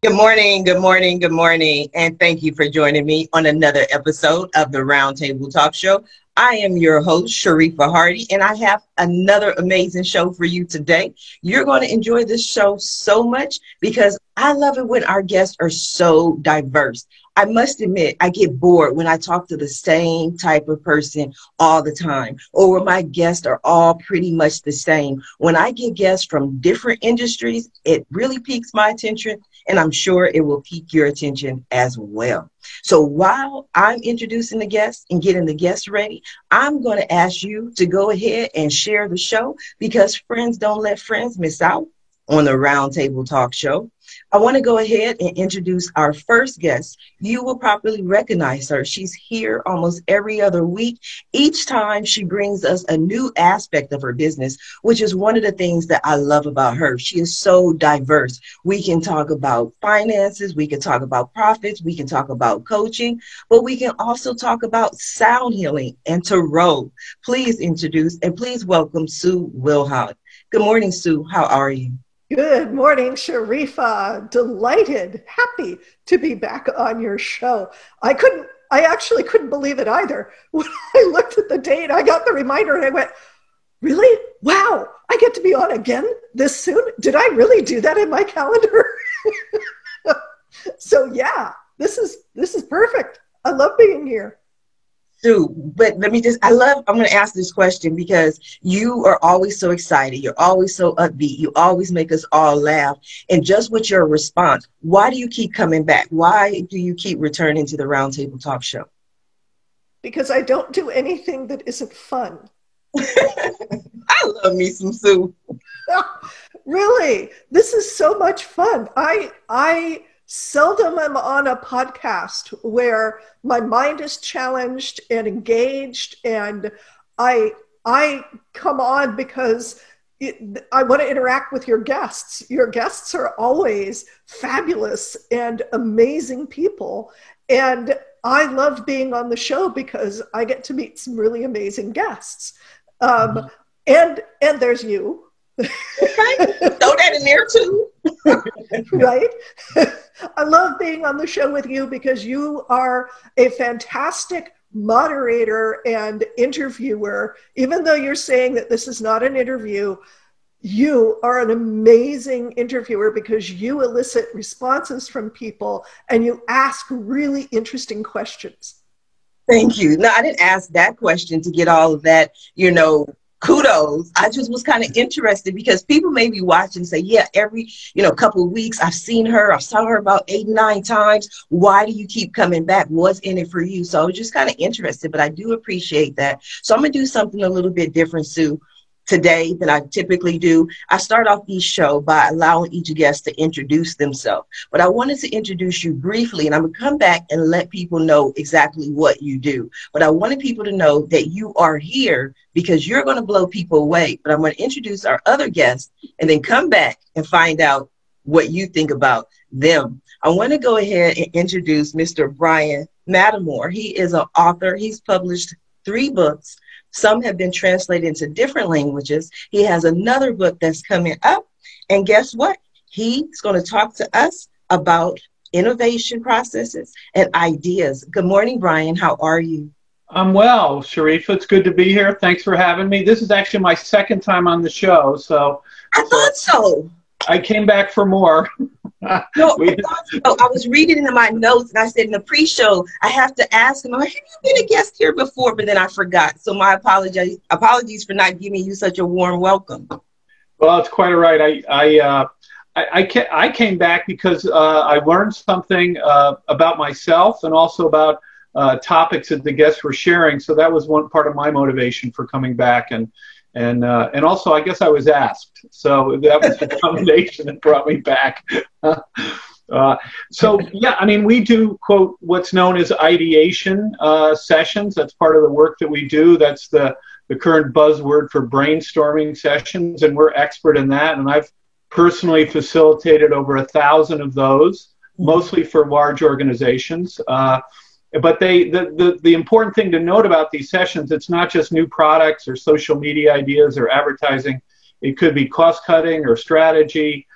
Good morning, good morning, good morning, and thank you for joining me on another episode of the Roundtable Talk Show. I am your host, Sharifa Hardy, and I have another amazing show for you today. You're going to enjoy this show so much because I love it when our guests are so diverse. I must admit, I get bored when I talk to the same type of person all the time, or when my guests are all pretty much the same. When I get guests from different industries, it really piques my attention, and I'm sure it will pique your attention as well. So while I'm introducing the guests and getting the guests ready, I'm going to ask you to go ahead and share the show because friends don't let friends miss out on the Roundtable Talk Show. I want to go ahead and introduce our first guest. You will probably recognize her. She's here almost every other week. Each time she brings us a new aspect of her business, which is one of the things that I love about her. She is so diverse. We can talk about finances, we can talk about profits, we can talk about coaching, but we can also talk about sound healing and tarot. Please introduce and please welcome Sue Wilhite. Good morning, Sue. How are you? Good morning, Sharifa. Delighted, happy to be back on your show. I actually couldn't believe it either. When I looked at the date, I got the reminder and I went, really? Wow, I get to be on again this soon? Did I really do that in my calendar? So yeah, this is perfect. I love being here. Sue, but I'm going to ask this question because you are always so excited. You're always so upbeat. You always make us all laugh. And just with your response, why do you keep coming back? Why do you keep returning to the Roundtable Talk Show? Because I don't do anything that isn't fun. I love me some Sue. Really, this is so much fun. I seldom am on a podcast where my mind is challenged and engaged, and I come on because I want to interact with your guests. Your guests are always fabulous and amazing people, and I love being on the show because I get to meet some really amazing guests. And there's you. Okay. Throw that in there too. Right? I love being on the show with you because you are a fantastic moderator and interviewer. Even though you're saying that this is not an interview, you are an amazing interviewer because you elicit responses from people and you ask really interesting questions. Thank you. No, I didn't ask that question to get all of that, kudos. I just was kind of interested because people may be watching and say, yeah, every, couple of weeks I saw her about 8, 9 times. Why do you keep coming back? What's in it for you? So I was just kind of interested, but I do appreciate that. So I'm going to do something a little bit different, Sue, today than I typically do. I start off each show by allowing each guest to introduce themselves, but I wanted to introduce you briefly, and I'm going to come back and let people know exactly what you do. But I wanted people to know that you are here because you're going to blow people away. But I'm going to introduce our other guests and then come back and find out what you think about them. I want to go ahead and introduce Mr. Bryan Mattimore. He is an author. He's published 3 books. Some have been translated into different languages. He has another book that's coming up. And guess what? He's going to talk to us about innovation processes and ideas. Good morning, Bryan. How are you? I'm well, Sharifa. It's good to be here. Thanks for having me. This is actually my 2nd time on the show. So I thought so. I came back for more. No, I was reading in my notes, and I said in the pre-show, I have to ask him, have you been a guest here before? But then I forgot. So my apologies for not giving you such a warm welcome. Well, it's quite all right. I came back because I learned something about myself and also about topics that the guests were sharing. So that was one part of my motivation for coming back. And also, I guess I was asked. So that was the combination that brought me back. So, yeah, I mean, we do, quote, what's known as ideation sessions. That's part of the work that we do. That's the current buzzword for brainstorming sessions, and we're expert in that. And I've personally facilitated over 1,000 of those, mostly for large organizations. But the important thing to note about these sessions, it's not just new products or social media ideas or advertising. It could be cost cutting or strategy.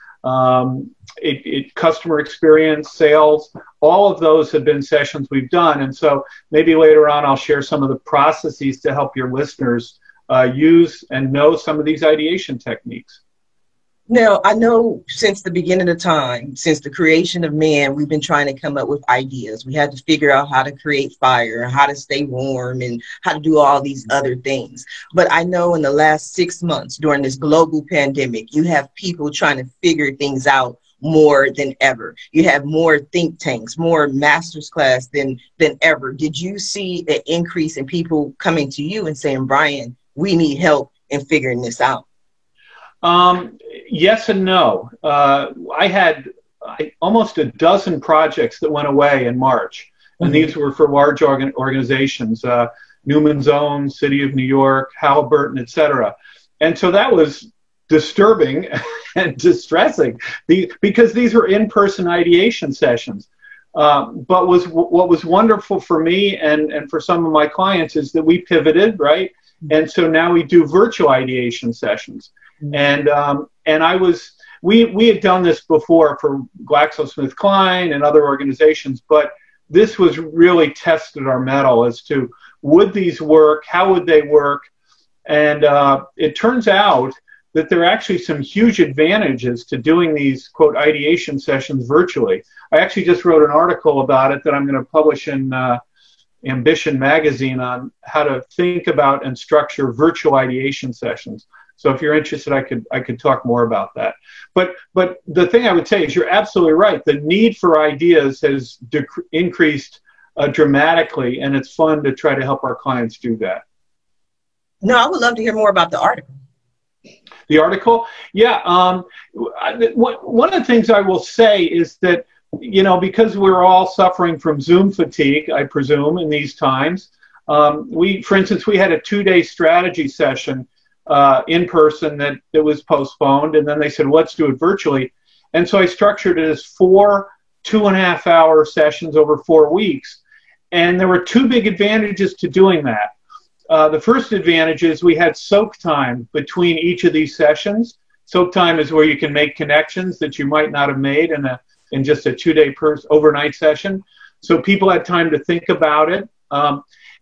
customer experience, sales, all of those have been sessions we've done. And so maybe later on I'll share some of the processes to help your listeners use and know some of these ideation techniques. Now, I know since the beginning of time, since the creation of man, we've been trying to come up with ideas. We had to figure out how to create fire, how to stay warm, and how to do all these other things. But I know in the last 6 months during this global pandemic, you have people trying to figure things out more than ever. You have more think tanks, more master's class than ever. Did you see an increase in people coming to you and saying, Bryan, we need help in figuring this out? Yes and no. I had almost a dozen projects that went away in March, and these were for large organizations, Newman's Own, City of New York, Halliburton, etc. And so that was disturbing and distressing because these were in-person ideation sessions. But what was wonderful for me and for some of my clients is that we pivoted, right? And so now we do virtual ideation sessions. And we had done this before for GlaxoSmithKline and other organizations, but this was really tested our mettle as to would these work, how would they work, and it turns out that there are actually some huge advantages to doing these, quote, ideation sessions virtually. I actually just wrote an article about it that I'm going to publish in Ambition magazine on how to think about and structure virtual ideation sessions. So if you're interested, I could talk more about that. But the thing I would say is you're absolutely right. The need for ideas has increased dramatically, and it's fun to try to help our clients do that. No, I would love to hear more about the article. The article? Yeah. One of the things I will say is that, you know, because we're all suffering from Zoom fatigue, I presume, in these times, for instance, we had a 2-day strategy session in person that was postponed, and then they said, let's do it virtually. And so I structured it as 4 2.5-hour sessions over 4 weeks. And there were 2 big advantages to doing that. The first advantage is we had soak time between each of these sessions. Soak time is where you can make connections that you might not have made in just a 2-day overnight session. So people had time to think about it.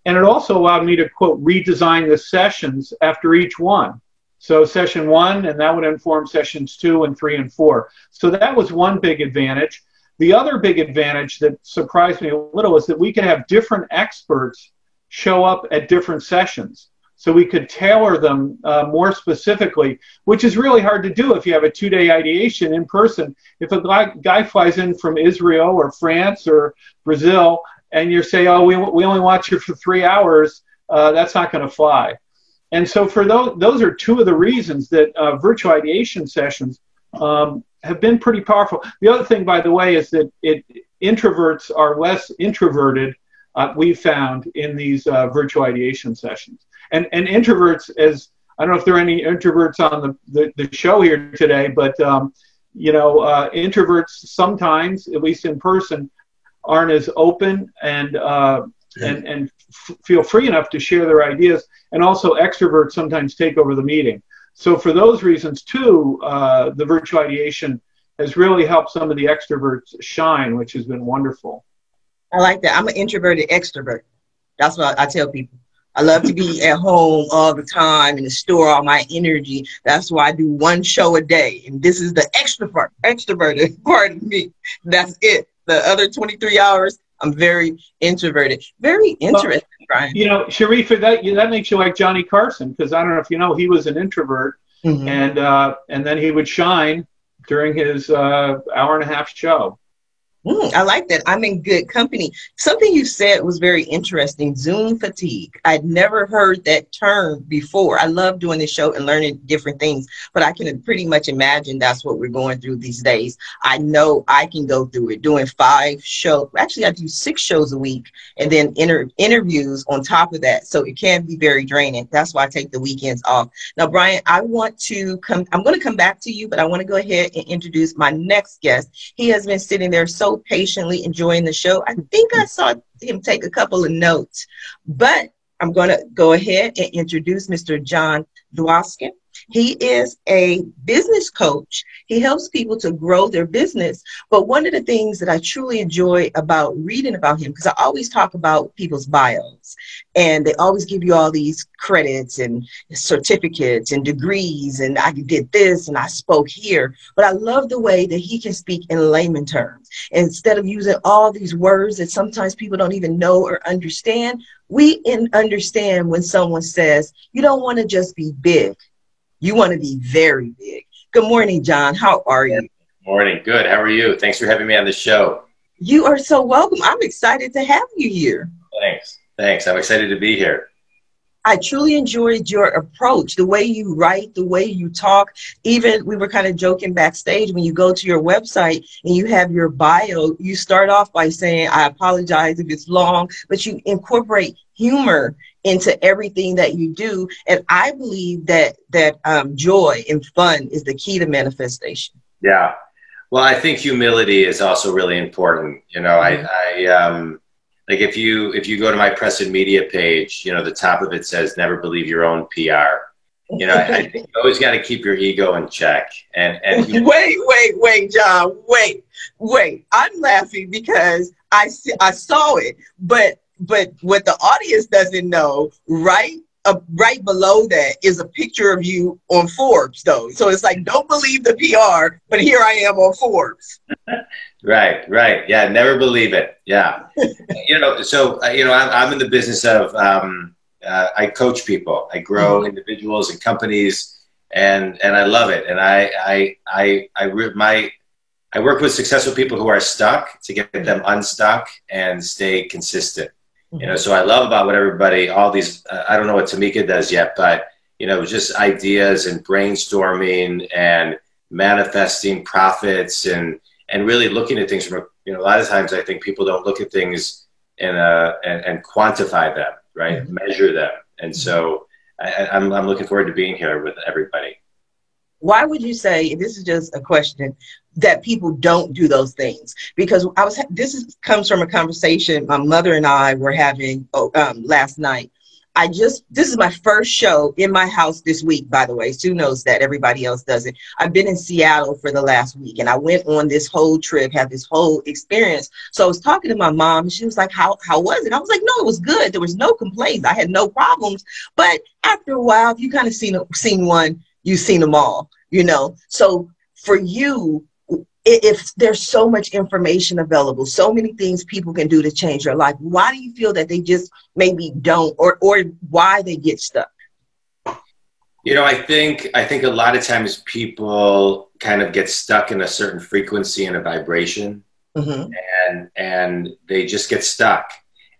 And it also allowed me to, quote, redesign the sessions after each one. So session 1, and that would inform sessions 2 and 3 and 4. So that was one big advantage. The other big advantage that surprised me a little is that we could have different experts show up at different sessions. So we could tailor them more specifically, which is really hard to do if you have a 2-day ideation in person. If a guy flies in from Israel or France or Brazil, and you say, oh, we only want you for 3 hours, that's not going to fly. And so for those are 2 of the reasons that virtual ideation sessions have been pretty powerful. The other thing, by the way, is that introverts are less introverted, we've found, in these virtual ideation sessions. And introverts, as I don't know if there are any introverts on the show here today, but you know, introverts sometimes, at least in person, aren't as open and feel free enough to share their ideas, and also extroverts sometimes take over the meeting. So for those reasons too, the virtual ideation has really helped some of the extroverts shine, which has been wonderful. I like that. I'm an introverted extrovert. That's what I tell people. I love to be at home all the time and to store all my energy. That's why I do 1 show a day. And this is the extroverted part of me. That's it. The other 23 hours, I'm very introverted. Very interesting, Bryan. You know, Sharifa, that makes you like Johnny Carson, because I don't know if you know, he was an introvert, and then he would shine during his hour-and-a-half show. I like that. I'm in good company. Something you said was very interesting, Zoom fatigue. I'd never heard that term before. I love doing this show and learning different things, but I can pretty much imagine that's what we're going through these days. I know I can go through it, doing 5 shows. Actually, I do 6 shows a week, and then interviews on top of that. So it can be very draining. That's why I take the weekends off. Now, Bryan, I'm going to come back to you, but I want to go ahead and introduce my next guest. He has been sitting there so patiently enjoying the show. I think I saw him take a couple of notes, but I'm going to go ahead and introduce Mr. John Dwoskin. He is a business coach. He helps people to grow their business. But one of the things that I truly enjoy about reading about him, because I always talk about people's bios, and they always give you all these credits and certificates and degrees, and I did this and I spoke here. But I love the way that he can speak in layman terms. Instead of using all these words that sometimes people don't even know or understand, we understand when someone says, you don't want to just be big. You want to be very big. Good morning, John. How are you? Morning. Good. How are you? Thanks for having me on the show. You are so welcome. I'm excited to have you here. Thanks. Thanks. I'm excited to be here. I truly enjoyed your approach, the way you write, the way you talk. Even we were kind of joking backstage when you go to your website and you have your bio, you start off by saying, I apologize if it's long, but you incorporate humor into everything that you do. And I believe that joy and fun is the key to manifestation. Yeah. Well, I think humility is also really important. You know, like if you go to my press and media page, you know, the top of it says, never believe your own PR. You know, I think you always got to keep your ego in check. And wait, John, wait. I'm laughing because I saw it, but what the audience doesn't know, right below that is a picture of you on Forbes, though. So it's like, don't believe the PR, but here I am on Forbes. Right. Yeah, never believe it. Yeah. You know, so, you know, I'm in the business of, I coach people. I grow individuals and companies, and I love it. And I work with successful people who are stuck to get them unstuck and stay consistent. You know, so I love about what everybody, all these, I don't know what Tamika does yet, but, you know, just ideas and brainstorming and manifesting profits and really looking at things from, you know, a lot of times I think people don't look at things and quantify them, right? Measure them. And so I'm looking forward to being here with everybody. Why would you say, this is just a question, that people don't do those things? Because comes from a conversation my mother and I were having last night. This is my first show in my house this week, by the way. Sue knows that, everybody else doesn't. I've been in Seattle for the last week, and I went on this whole trip, had this whole experience. So I was talking to my mom, and she was like, how was it? I was like, no, it was good. There was no complaints. I had no problems. But after a while, if you kind of seen one, you've seen them all, you know? So for you, if there's so much information available, so many things people can do to change their life, why do you feel that they just maybe don't, or why they get stuck? You know, I think a lot of times people kind of get stuck in a certain frequency and a vibration, and they just get stuck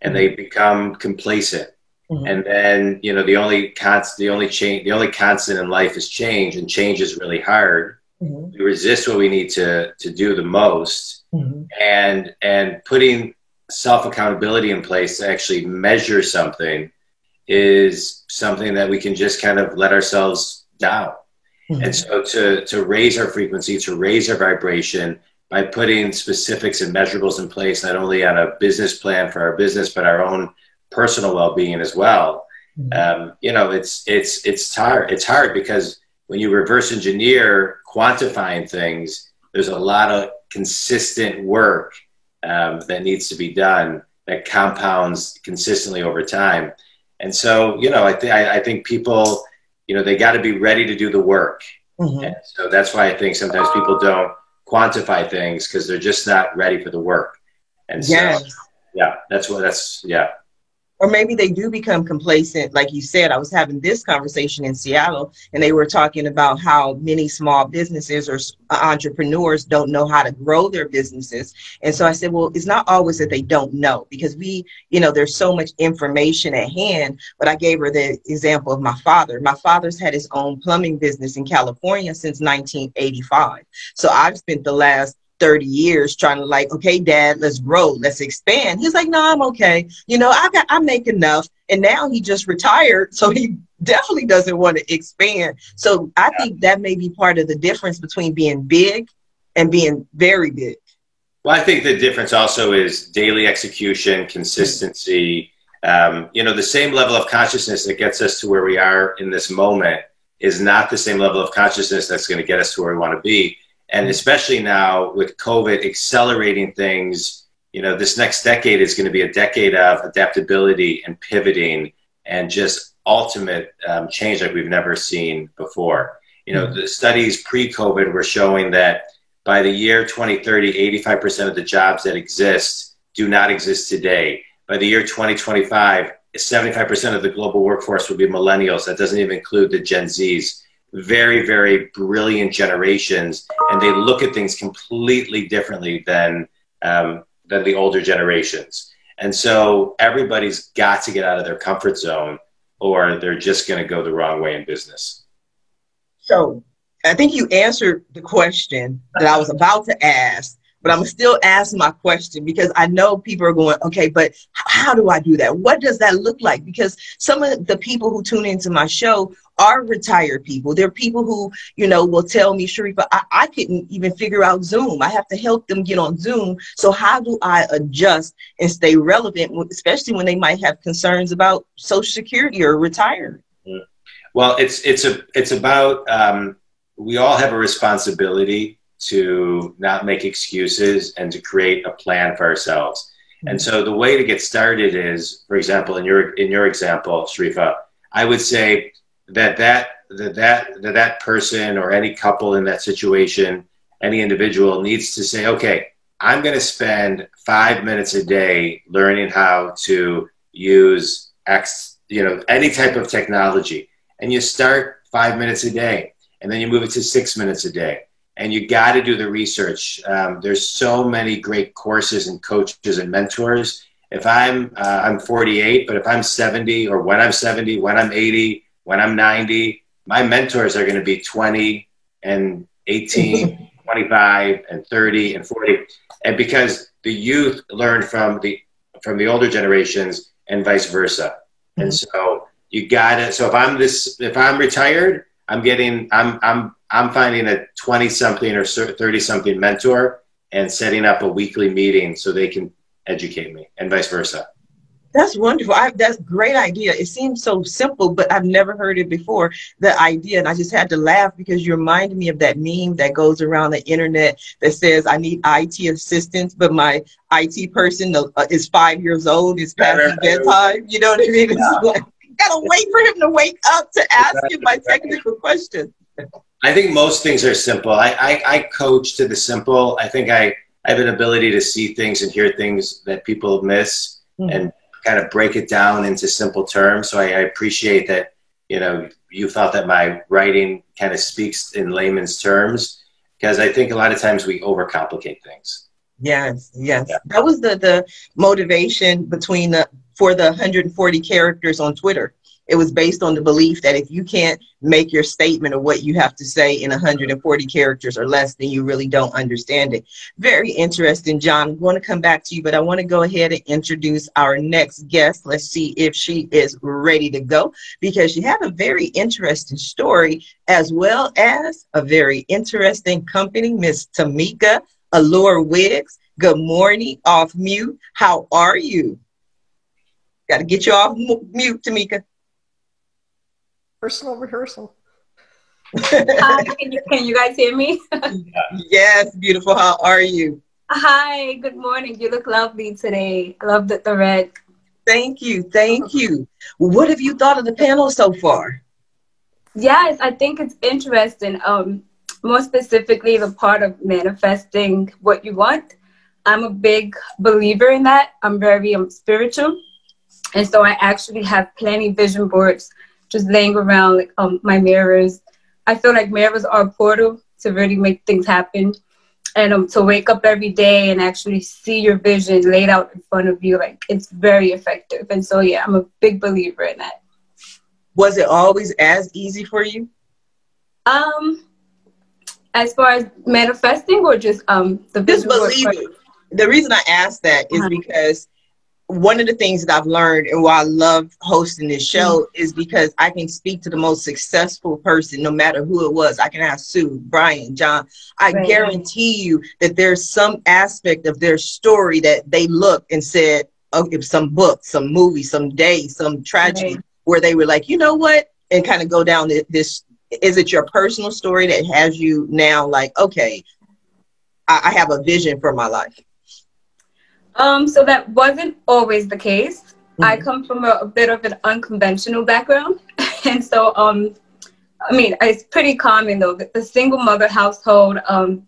and they become complacent. And then, you know, the only constant in life is change, and change is really hard. We resist what we need to do the most, and putting self-accountability in place to actually measure something is something that we can just kind of let ourselves down. And so to raise our frequency, to raise our vibration by putting specifics and measurables in place, not only on a business plan for our business, but our own personal well-being as well. You know, it's hard. It's hard because when you reverse engineer quantifying things, there's a lot of consistent work that needs to be done that compounds consistently over time. And so, you know, I think people, you know, they got to be ready to do the work. And so that's why I think sometimes people don't quantify things, because they're just not ready for the work. And so, yeah, yeah. Or maybe they do become complacent. Like you said, I was having this conversation in Seattle, and they were talking about how many small businesses or entrepreneurs don't know how to grow their businesses. And so I said, well, it's not always that they don't know, because there's so much information at hand. But I gave her the example of my father. My father's had his own plumbing business in California since 1985. So I've spent the last 30 years trying to like, okay, Dad, let's grow, let's expand. He's like, no, I'm okay. You know, I make enough. And now he just retired. So he definitely doesn't want to expand. So I think that may be part of the difference between being big and being very big. Well, I think the difference also is daily execution, consistency. You know, the same level of consciousness that gets us to where we are in this moment is not the same level of consciousness that's going to get us to where we want to be. And especially now with COVID accelerating things, you know, this next decade is going to be a decade of adaptability and pivoting and just ultimate change like we've never seen before. You know, the studies pre-COVID were showing that by the year 2030, 85% of the jobs that exist do not exist today. By the year 2025, 75% of the global workforce will be millennials. That doesn't even include the Gen Zs. Very, very brilliant generations, and they look at things completely differently than the older generations. And so everybody's got to get out of their comfort zone, or they're just going to go the wrong way in business. So I think you answered the question that I was about to ask, but I'm still asking my question because I know people are going, okay, but how do I do that? What does that look like? Because some of the people who tune into my show are retired people. They're people who, you know, will tell me, Sharifa, I couldn't even figure out Zoom. I have to help them get on Zoom. So how do I adjust and stay relevant, especially when they might have concerns about Social Security or retirement? Well, it's about, we all have a responsibility to not make excuses and to create a plan for ourselves. And so the way to get started is, for example, in your example, Sharifa, I would say that person or any couple in that situation, any individual needs to say, okay, I'm going to spend 5 minutes a day learning how to use X, you know, any type of technology. And you start 5 minutes a day, and then you move it to 6 minutes a day. And you got to do the research. There's so many great courses and coaches and mentors. If I'm 48, but if I'm 70, or when I'm 70, when I'm 80, when I'm 90, my mentors are going to be 20 and 18, 25 and 30 and 40. And because the youth learn from the older generations and vice versa. And so you got it. So if I'm retired, I'm finding a 20-something or 30-something mentor and setting up a weekly meeting so they can educate me, and vice versa. That's wonderful. That's a great idea. It seems so simple, but I've never heard it before, the idea. And I just had to laugh because you reminded me of that meme that goes around the internet that says, I need IT assistance, but my IT person is 5 years old, is past his bedtime. You know what I mean? It's like, gotta wait for him to wake up to ask him my technical question. I think most things are simple. I coach to the simple. I think I have an ability to see things and hear things that people miss and kind of break it down into simple terms. So I appreciate that, you know, you felt that my writing kind of speaks in layman's terms, because I think a lot of times we overcomplicate things. Yes, yes. Yeah. That was the motivation for the 140 characters on Twitter. It was based on the belief that if you can't make your statement of what you have to say in 140 characters or less, then you really don't understand it. Very interesting, John. I'm going to come back to you, but I want to go ahead and introduce our next guest. Let's see if she is ready to go, because she has a very interesting story as well as a very interesting company, Miss Tamika Allure Wiggs. Good morning, off mute. How are you? Got to get you off mute, Tamika. Personal rehearsal. Can you guys hear me? Yes, beautiful. How are you? Hi, good morning. You look lovely today. I love the red. Thank you. Thank you. What have you thought of the panel so far? Yes, I think it's interesting. More specifically, the part of manifesting what you want. I'm a big believer in that. I'm very spiritual. And so I actually have plenty vision boards just laying around, like my mirrors. I feel like mirrors are a portal to really make things happen. And to wake up every day and actually see your vision laid out in front of you, like, it's very effective. And so, yeah, I'm a big believer in that. Was it always as easy for you? As far as manifesting, or just the vision board? Just believing. The reason I asked that is because one of the things that I've learned, and why I love hosting this show, is because I can speak to the most successful person, no matter who it was. I can ask Sue, Brian, John. I guarantee you that there's some aspect of their story that they looked and said, okay, some book, some movie, some day, some tragedy, where they were like, you know what? And kind of go down this Is it your personal story that has you now like, okay, I have a vision for my life? So that wasn't always the case. Mm-hmm. I come from a bit of an unconventional background. And so, I mean, it's pretty common though, that the single mother household,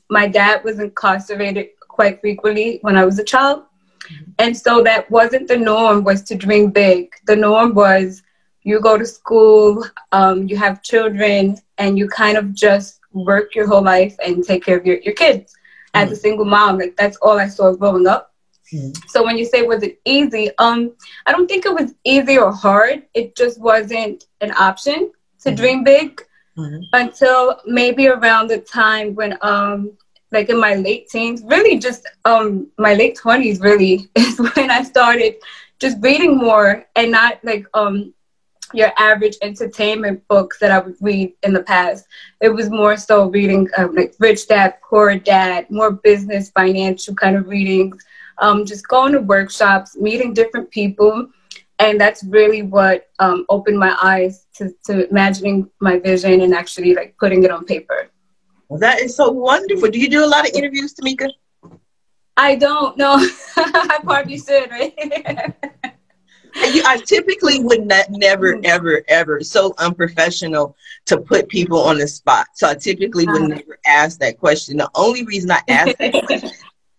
my dad was incarcerated quite frequently when I was a child. Mm-hmm. And so that wasn't the norm, was to dream big. The norm was you go to school, you have children, and you kind of just work your whole life and take care of your kids. As a single mom, like that's all I saw growing up. Mm-hmm. So when you say, was it easy? I don't think it was easy or hard. It just wasn't an option to mm-hmm. dream big until maybe around the time when, like in my late teens, really just my late 20s really is when I started just reading more, and not like your average entertainment books that I would read in the past. It was more so reading like Rich Dad, Poor Dad, more business, financial kind of readings, just going to workshops, meeting different people. And that's really what opened my eyes to imagining my vision and actually like putting it on paper. Well, that is so wonderful. Do you do a lot of interviews, Tamika? I don't know. I probably should, right? I typically would never, ever, so unprofessional to put people on the spot. So I typically would never ask that question. The only reason I asked that question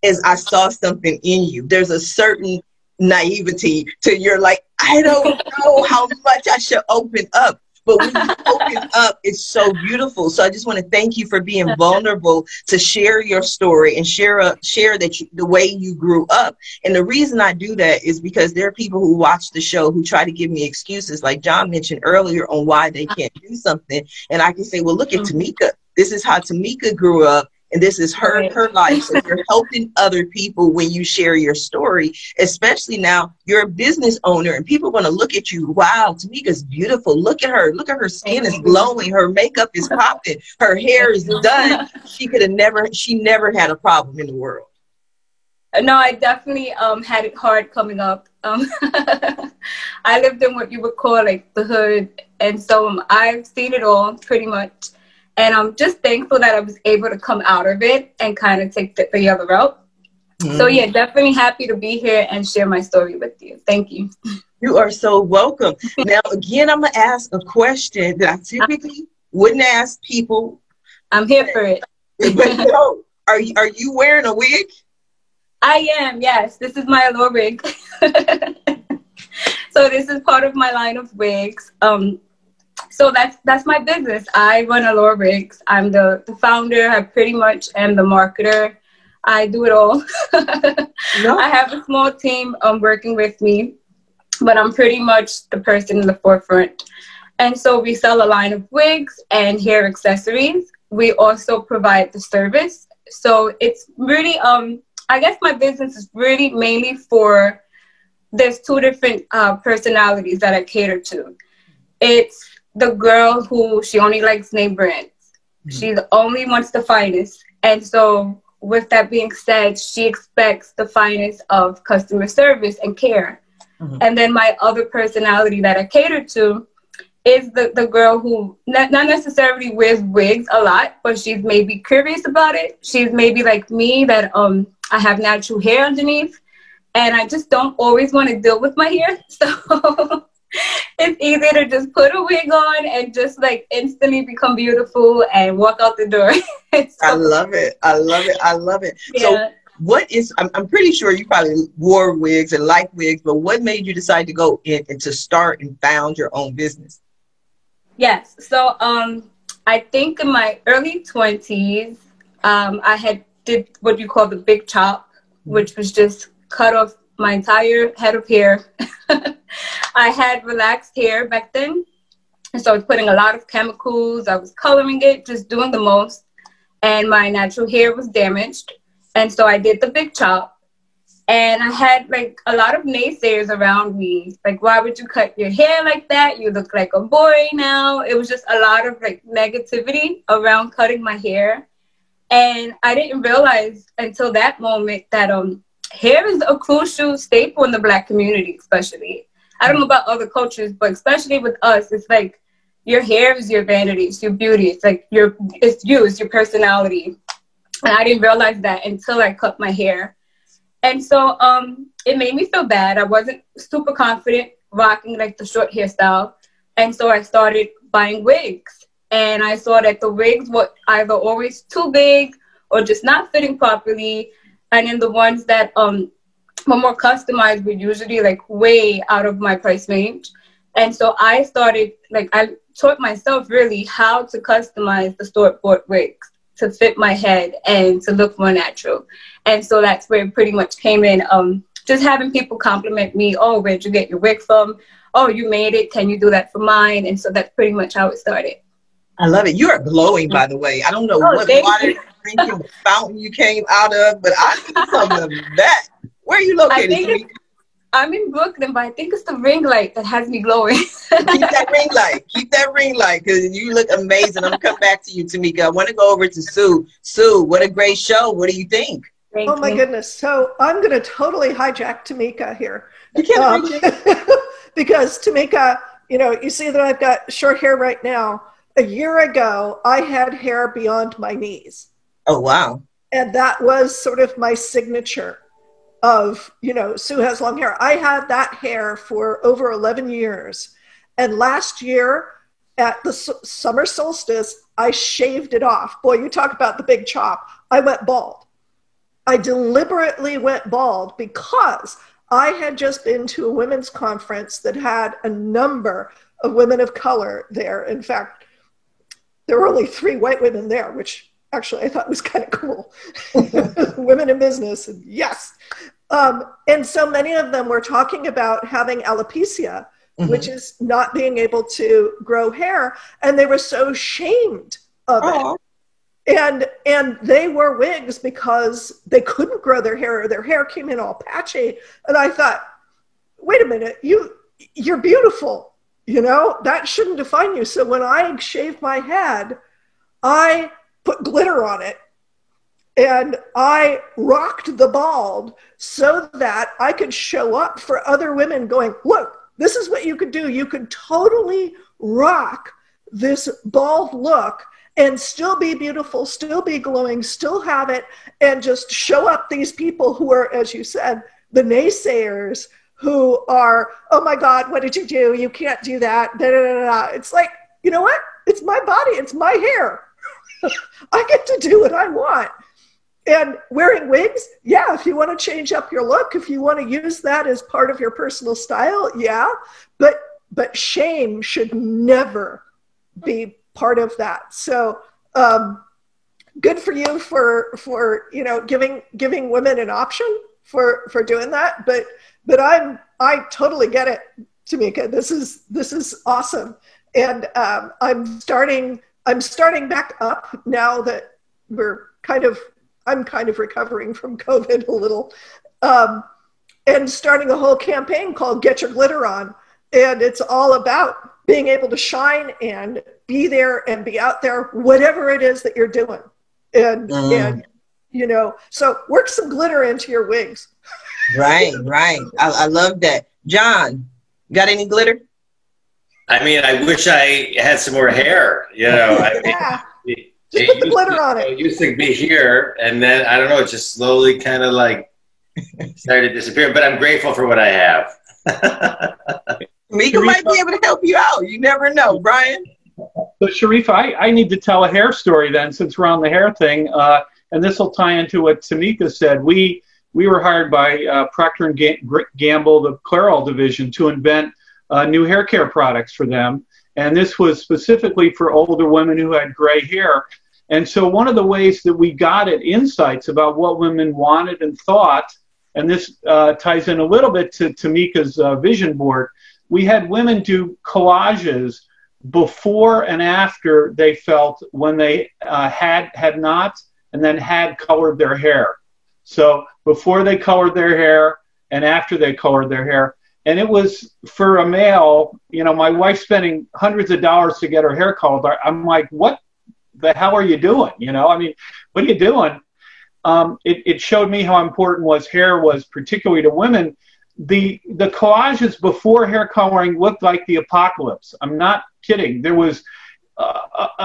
is I saw something in you. There's a certain naivety to your like, I don't know how much I should open up. But when you open up, it's so beautiful. So I just want to thank you for being vulnerable to share your story and share that the way you grew up. And the reason I do that is because there are people who watch the show who try to give me excuses, like John mentioned earlier, on why they can't do something. And I can say, well, look at Tamika. This is how Tamika grew up. And this is her life. So you're helping other people when you share your story, especially now you're a business owner and people are going to look at you. Wow, Tamika's beautiful. Look at her. Look at her skin is glowing. Her makeup is popping. Her hair is done. She never had a problem in the world. No, I definitely had it hard coming up. I lived in what you would call like the hood. And so I've seen it all pretty much. And I'm just thankful that I was able to come out of it and kind of take the other route. Mm-hmm. So yeah, definitely happy to be here and share my story with you. Thank you. You are so welcome. Now, again, I'm going to ask a question that I typically wouldn't ask people. I'm here for it. But no, are you wearing a wig? I am, yes. This is my allure wig. So this is part of my line of wigs. So that's my business. I run Allure Wigs. I'm the founder. I pretty much am the marketer. I do it all. No. I have a small team working with me, but I'm pretty much the person in the forefront. And so we sell a line of wigs and hair accessories. We also provide the service. So it's really, I guess my business is really mainly for, there's two different personalities that I cater to. It's the girl who she only likes name brands. Mm-hmm. She only wants the finest. And so with that being said, she expects the finest of customer service and care. Mm-hmm. And then my other personality that I cater to is the girl who not necessarily wears wigs a lot, but she's maybe curious about it. She's maybe like me, that I have natural hair underneath and I just don't always want to deal with my hair. So it's easy to just put a wig on and just like instantly become beautiful and walk out the door. So, I love it. I love it. I love it. Yeah. So what is, I'm pretty sure you probably wore wigs and like wigs, but what made you decide to go in and to start and found your own business? Yes. So I think in my early 20s, I did what you call the big chop, which was just cut off my entire head of hair. I had relaxed hair back then. And so I was putting a lot of chemicals. I was coloring it, just doing the most. And my natural hair was damaged. And so I did the big chop. And I had like a lot of naysayers around me. Like, why would you cut your hair like that? You look like a boy now. It was just a lot of like negativity around cutting my hair. And I didn't realize until that moment that hair is a crucial staple in the Black community, especially. I don't know about other cultures, but especially with us, it's like your hair is your vanity, it's your beauty, it's like it's your personality. And I didn't realize that until I cut my hair. And so it made me feel bad. I wasn't super confident rocking like the short hairstyle. And so I started buying wigs. And I saw that the wigs were either always too big or just not fitting properly. And then the ones that were more customized were usually like way out of my price range. And so I started, like, I taught myself really how to customize the store-bought wigs to fit my head and to look more natural. And so that's where it pretty much came in. Just having people compliment me, oh, where'd you get your wig from? Oh, you made it. Can you do that for mine? And so that's pretty much how it started. I love it. You are glowing, by the way. I don't know what water drinking fountain you came out of, but I see some of that. Where are you located? I'm in Brooklyn, but I think it's the ring light that has me glowing. Keep that ring light. Keep that ring light, because you look amazing. I'm going to come back to you, Tamika. I want to go over to Sue. Sue, what a great show. What do you think? Oh, my goodness. So I'm going to totally hijack Tamika here. You can't because Tamika, you know, you see that I've got short hair right now. A year ago, I had hair beyond my knees. Oh, wow. And that was sort of my signature of, you know, Sue has long hair. I had that hair for over 11 years. And last year at the summer solstice, I shaved it off. Boy, you talk about the big chop. I went bald. I deliberately went bald because I had just been to a women's conference that had a number of women of color there. In fact, there were only 3 white women there, which actually I thought was kind of cool. Women in business, and yes. And so many of them were talking about having alopecia, which is not being able to grow hair. And they were so ashamed of it. And they wore wigs because they couldn't grow their hair, or their hair came in all patchy. And I thought, wait a minute, you're beautiful. You know, that shouldn't define you. So when I shaved my head, I put glitter on it and I rocked the bald so that I could show up for other women going, look, this is what you could do. You could totally rock this bald look and still be beautiful, still be glowing, still have it, and just show up these people who are, as you said, the naysayers, who are, oh my God, what did you do? You can't do that. Da, da, da, da. It's like, you know what? It's my body. It's my hair. I get to do what I want. And wearing wigs, yeah, if you want to change up your look, if you want to use that as part of your personal style, yeah. But shame should never be part of that. So good for you for you know, giving women an option for doing that. But I totally get it, Tamika. This is awesome. And I'm starting back up now that I'm kind of recovering from COVID a little, and starting a whole campaign called Get Your Glitter On. And it's all about being able to shine and be there and be out there, whatever it is that you're doing. And you know, so work some glitter into your wigs. Right. I love that. John, got any glitter? I mean, I wish I had some more hair, you know. Yeah. Just put the glitter on it. It used to be here, and then, I don't know, it just slowly kind of like started to disappear. But I'm grateful for what I have. Mika might be able to help you out. You never know, Brian. So, Sharifa, I need to tell a hair story then, since we're on the hair thing. And this will tie into what Tamika said. We were hired by Procter & Gamble, the Clairol division, to invent new hair care products for them. And this was specifically for older women who had gray hair. And so one of the ways that we got at insights about what women wanted and thought, and this ties in a little bit to Tamika's vision board, we had women do collages before and after they felt when they had not and then had colored their hair. So before they colored their hair and after they colored their hair. And it was, for a male, you know, my wife spending hundreds of dollars to get her hair colored. I'm like, what the hell are you doing? You know, I mean, what are you doing? It showed me how important hair was, particularly to women, the collages before hair coloring looked like the apocalypse. I'm not kidding. There was,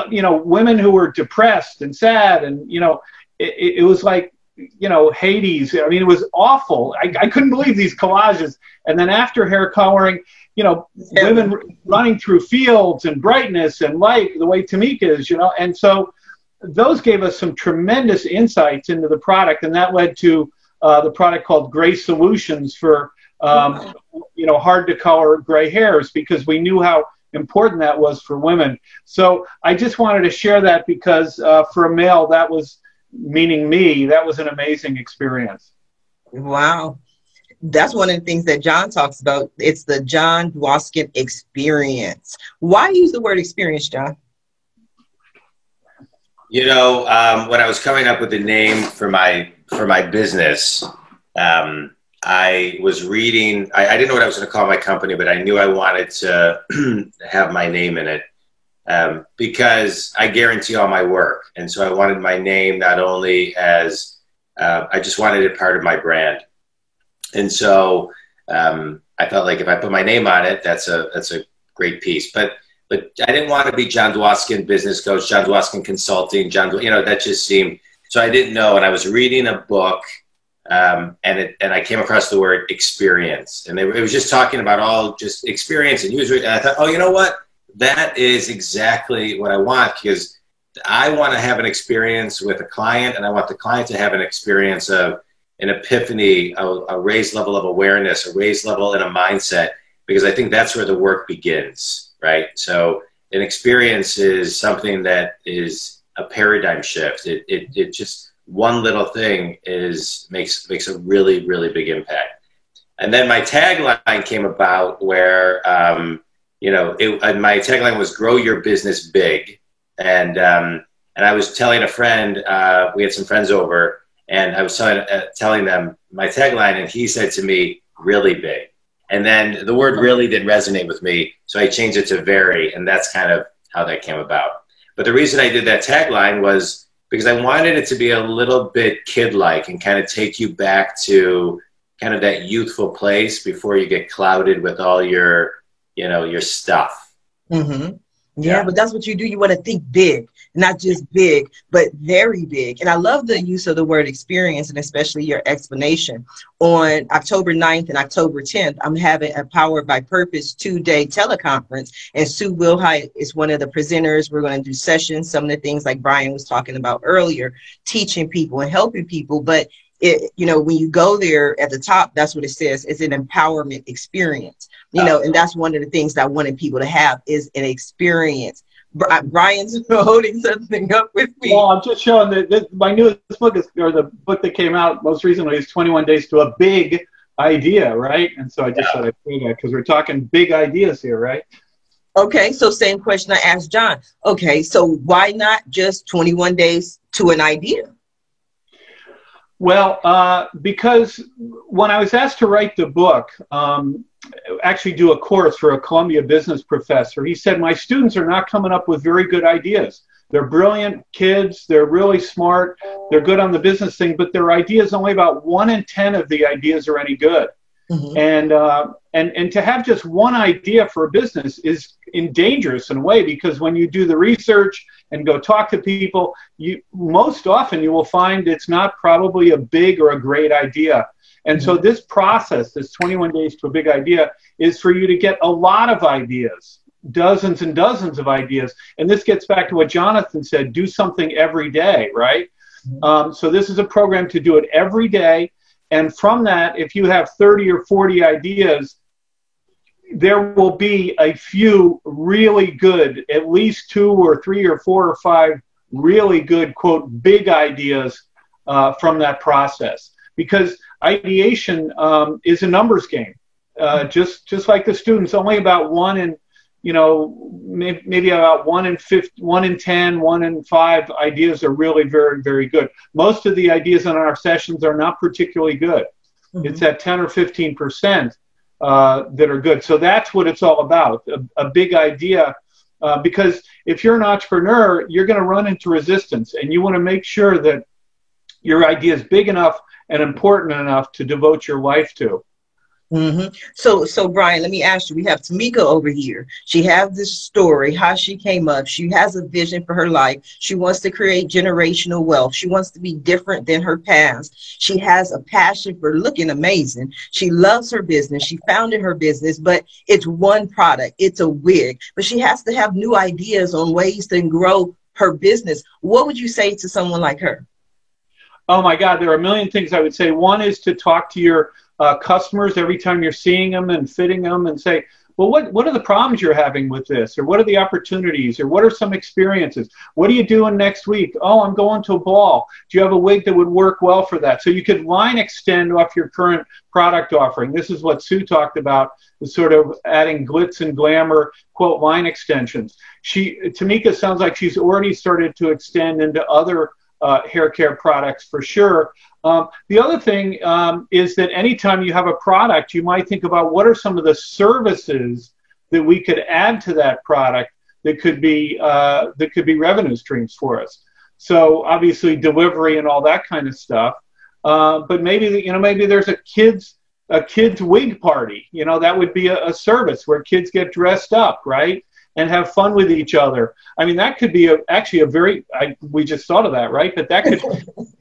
you know, women who were depressed and sad, and, you know, it was like, you know, Hades. I mean, it was awful. I couldn't believe these collages. And then after hair coloring, you know, women running through fields and brightness and light, the way Tamika is, you know. And so those gave us some tremendous insights into the product, and that led to the product called Gray Solutions for, you know, hard to color gray hairs, because we knew how important that was for women. So I just wanted to share that, because for a male, that was, meaning me, that was an amazing experience. Wow. That's one of the things that John talks about. It's the John Dwoskin experience. Why use the word experience, John? You know, when I was coming up with the name for my business, I was reading, I didn't know what I was going to call my company, but I knew I wanted to have my name in it, because I guarantee all my work. And so I wanted my name not only as, I just wanted it part of my brand. And so I felt like if I put my name on it, that's a great piece. But I didn't want to be John Dwoskin business coach, John Dwoskin consulting, you know, that just seemed, so I didn't know. And I was reading a book, and I came across the word experience, and it was just talking about all just experience and user. And I thought, oh, you know what? That is exactly what I want, because I want to have an experience with a client, and I want the client to have an experience of an epiphany, a raised level of awareness, a raised level in a mindset, because I think that's where the work begins, right? So an experience is something that is a paradigm shift. It just, one little thing makes a really, really big impact. And then my tagline came about where, you know, my tagline was "Grow your business big," and I was telling a friend, we had some friends over, and I was telling them my tagline, and he said to me, "Really big." And then the word "really" didn't resonate with me, so I changed it to "very," and that's kind of how that came about. But the reason I did that tagline was because I wanted it to be a little bit kid-like and kind of take you back to kind of that youthful place before you get clouded with all your, you know, your stuff. Mm-hmm. Yeah, but that's what you do. You want to think big, not just big, but very big. And I love the use of the word experience, and especially your explanation. On October 9th and October 10th, I'm having a Powered by Purpose 2-day teleconference, and Sue Wilhite is one of the presenters. We're going to do sessions, some of the things like Bryan was talking about earlier, teaching people and helping people. But you know, when you go there at the top, that's what it says. It's an empowerment experience, you know, and that's one of the things that I wanted people to have is an experience. Bryan's holding something up with me. Well, I'm just showing that my newest book or the book that came out most recently is 21 Days to a Big Idea, right? And so I just thought I'd say that because we're talking big ideas here, right? Okay, so same question I asked John. Okay, so why not just 21 days to an idea? Well, because when I was asked to write the book, actually do a course for a Columbia business professor, he said, my students are not coming up with very good ideas. They're brilliant kids. They're really smart. They're good on the business thing, but their ideas, only about 1 in 10 of the ideas are any good. Mm-hmm. And to have just one idea for a business is dangerous in a way, because when you do the research and go talk to people, most often you will find it's not probably a big or a great idea. And so this process, this 21 days to a big idea, is for you to get a lot of ideas, dozens and dozens of ideas. And this gets back to what Jonathan said, do something every day, right? So this is a program to do it every day. And from that, if you have 30 or 40 ideas, there will be a few really good, at least 2 or 3 or 4 or 5 really good, quote, big ideas from that process. Because ideation is a numbers game. Just like the students, only about 1 in, you know, maybe about 1 in 50, 1 in 10, 1 in 5 ideas are really very, very good. Most of the ideas in our sessions are not particularly good. Mm-hmm. It's at 10 or 15% that are good. So that's what it's all about, a big idea. Because if you're an entrepreneur, you're going to run into resistance, and you want to make sure that your idea is big enough and important enough to devote your life to. So Bryan, let me ask you, we have Tamika over here. She has this story, how she came up. She has a vision for her life. She wants to create generational wealth. She wants to be different than her past. She has a passion for looking amazing. She loves her business. She founded her business, but it's one product. It's a wig. But she has to have new ideas on ways to grow her business. What would you say to someone like her? Oh my God, there are a million things I would say. One is to talk to your customers every time you're seeing them and fitting them and say, well, what are the problems you're having with this? Or what are the opportunities? Or what are some experiences? What are you doing next week? Oh, I'm going to a ball. Do you have a wig that would work well for that? So you could line extend off your current product offering. This is what Sue talked about, is sort of adding glitz and glamour, quote, line extensions. Tamika sounds like she's already started to extend into other hair care products for sure. The other thing is that anytime you have a product, you might think about what are some of the services that we could add to that product that could be revenue streams for us. So obviously delivery and all that kind of stuff. But maybe maybe there's a kids wig party. That would be a service where kids get dressed up, right? And have fun with each other. I mean, that could be actually a very, we just thought of that, right? But that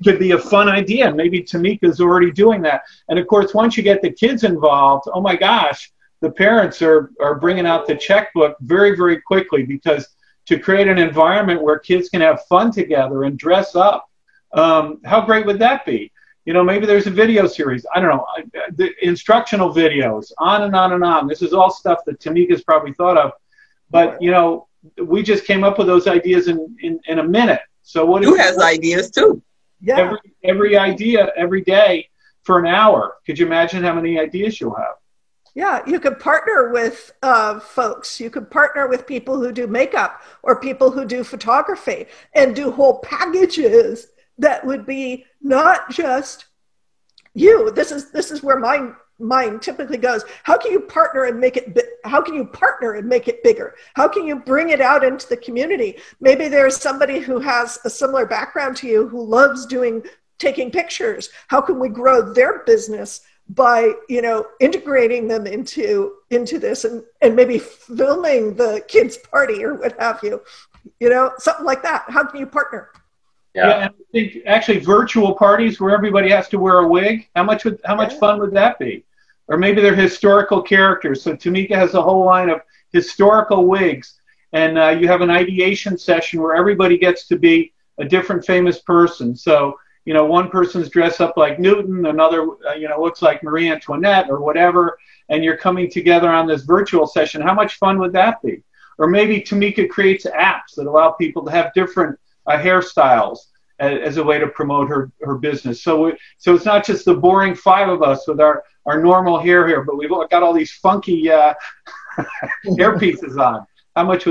could be a fun idea. Maybe Tamika's already doing that. And of course, once you get the kids involved, oh my gosh, the parents are bringing out the checkbook very, very quickly, because to create an environment where kids can have fun together and dress up, how great would that be? Maybe there's a video series. I don't know, the instructional videos, on and on and on. This is all stuff that Tamika's probably thought of. But, we just came up with those ideas in a minute. So what? Who has ideas too? Yeah. Every idea every day for an hour. Could you imagine how many ideas you'll have? Yeah, you could partner with folks. You could partner with people who do makeup or people who do photography and do whole packages that would be not just you. This is where mine typically goes. How can you partner and make it bigger? How can you bring it out into the community? Maybe there's somebody who has a similar background to you who loves taking pictures. How can we grow their business by integrating them into this and maybe filming the kids' party or what have you? Something like that. How can you partner? Yeah, and I think actually virtual parties where everybody has to wear a wig. How much fun would that be? Or maybe they're historical characters. So Tamika has a whole line of historical wigs, and you have an ideation session where everybody gets to be a different famous person. So one person's dressed up like Newton, another looks like Marie Antoinette or whatever, and you're coming together on this virtual session. How much fun would that be? Or maybe Tamika creates apps that allow people to have different hairstyles as a way to promote her business. So it's not just the boring five of us with our normal hair here, but we've got all these funky hair pieces on. How much